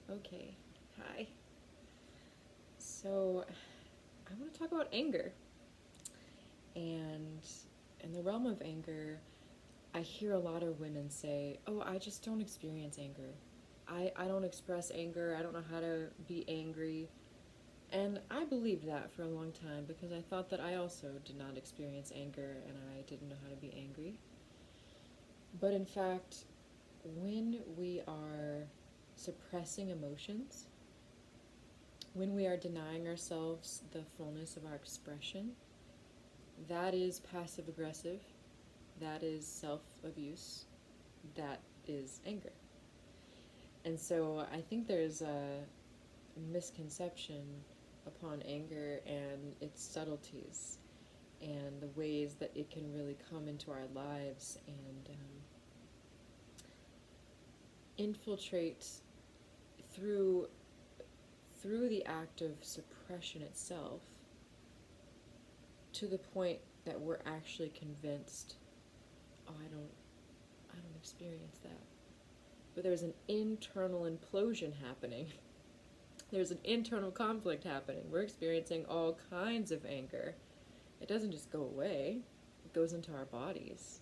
Okay, hi. So, I want to talk about anger. And in the realm of anger, I hear a lot of women say, "Oh, I just don't experience anger. I don't express anger. I don't know how to be angry." And I believed that for a long time because I thought that I also did not experience anger and I didn't know how to be angry. But in fact, when we are suppressing emotions, when we are denying ourselves the fullness of our expression, that is passive aggressive, that is self abuse, that is anger. And so I think there's a misconception upon anger and its subtleties and the ways that it can really come into our lives and infiltrate through through the act of suppression itself to the point that we're actually convinced, oh, I don't experience that. But there's an internal implosion happening. There's an internal conflict happening. We're experiencing all kinds of anger. It doesn't just go away. It goes into our bodies,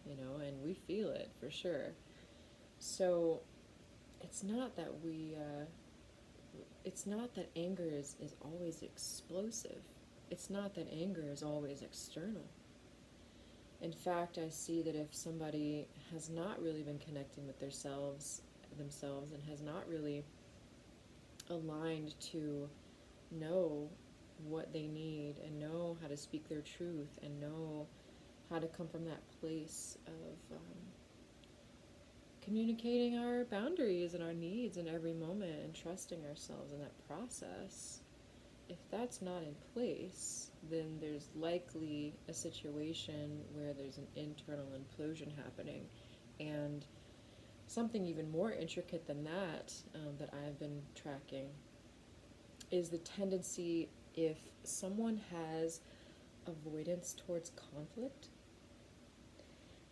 and we feel it for sure. So it's not that it's not that anger is always explosive. It's not that anger is always external. In fact, I see that if somebody has not really been connecting with themselves and has not really aligned to know what they need and know how to speak their truth and know how to come from that place of communicating our boundaries and our needs in every moment and trusting ourselves in that process. If that's not in place, then there's likely a situation where there's an internal implosion happening. And something even more intricate than that I've been tracking, is the tendency, if someone has avoidance towards conflict,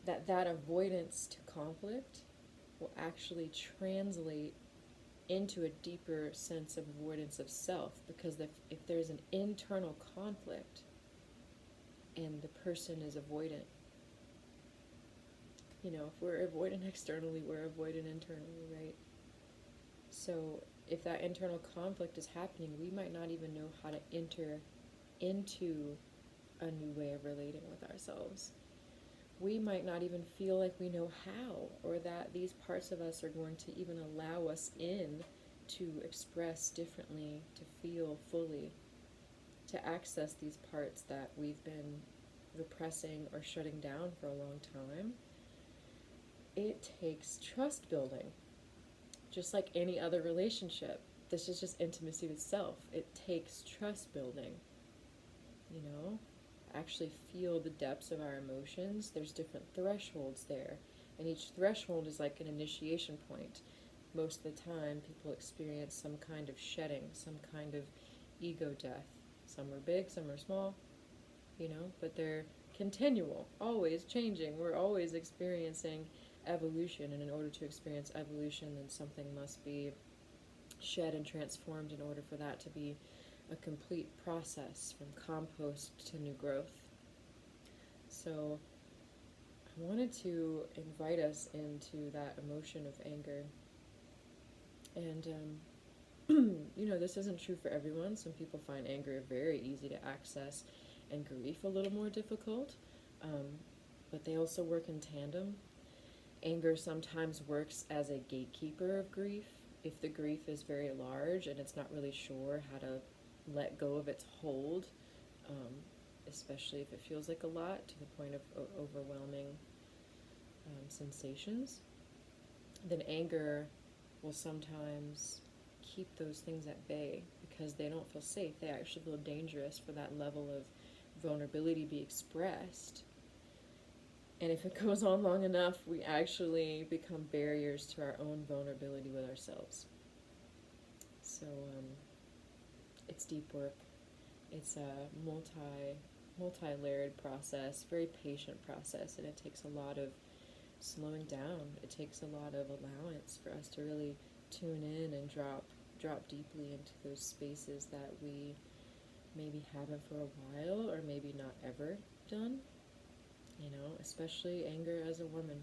that avoidance to conflict will actually translate into a deeper sense of avoidance of self, because if there's an internal conflict and the person is avoidant, if we're avoidant externally, we're avoidant internally, right? So if that internal conflict is happening, we might not even know how to enter into a new way of relating with ourselves. We might not even feel like we know how, or that these parts of us are going to even allow us in to express differently, to feel fully, to access these parts that we've been repressing or shutting down for a long time. It takes trust building, just like any other relationship. This is just intimacy with self. It takes trust building, you know? Actually feel the depths of our emotions. There's different thresholds there, and each threshold is like an initiation point. Most of the time, people experience some kind of shedding, some kind of ego death. Some are big, some are small, but they're continual, always changing. We're always experiencing evolution, and in order to experience evolution, then something must be shed and transformed in order for that to be a complete process from compost to new growth. So I wanted to invite us into that emotion of anger. And, this isn't true for everyone. Some people find anger very easy to access and grief a little more difficult, but they also work in tandem. Anger sometimes works as a gatekeeper of grief. If the grief is very large and it's not really sure how to let go of its hold, especially if it feels like a lot to the point of overwhelming sensations, then anger will sometimes keep those things at bay because they don't feel safe. They actually feel dangerous for that level of vulnerability to be expressed. And if it goes on long enough, we actually become barriers to our own vulnerability with ourselves. So it's deep work. It's a multi-layered process, very patient process, and it takes a lot of slowing down. It takes a lot of allowance for us to really tune in and drop deeply into those spaces that we maybe haven't for a while or maybe not ever done. Especially anger as a woman.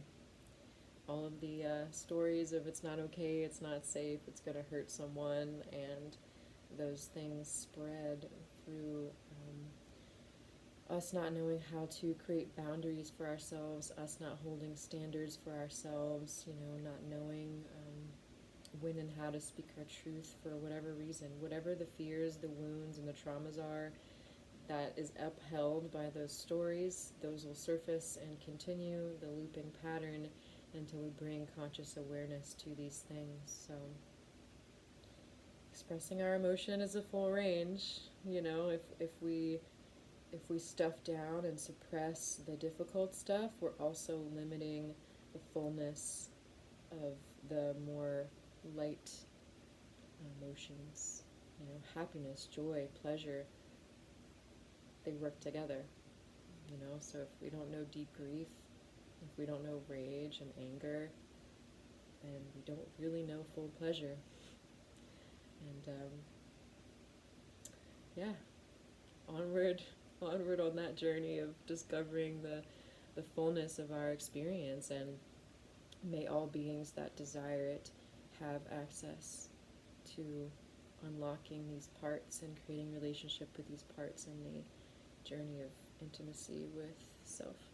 All of the stories of it's not okay, it's not safe, it's going to hurt someone, and those things spread through us not knowing how to create boundaries for ourselves, us not holding standards for ourselves, not knowing when and how to speak our truth for whatever reason. Whatever the fears, the wounds, and the traumas are that is upheld by those stories, those will surface and continue the looping pattern until we bring conscious awareness to these things. So expressing our emotion is a full range. If we stuff down and suppress the difficult stuff, we're also limiting the fullness of the more light emotions. Happiness, joy, pleasure, they work together. So if we don't know deep grief, if we don't know rage and anger, then we don't really know full pleasure. And yeah, onward on that journey of discovering the fullness of our experience, and may all beings that desire it have access to unlocking these parts and creating relationship with these parts in the journey of intimacy with self.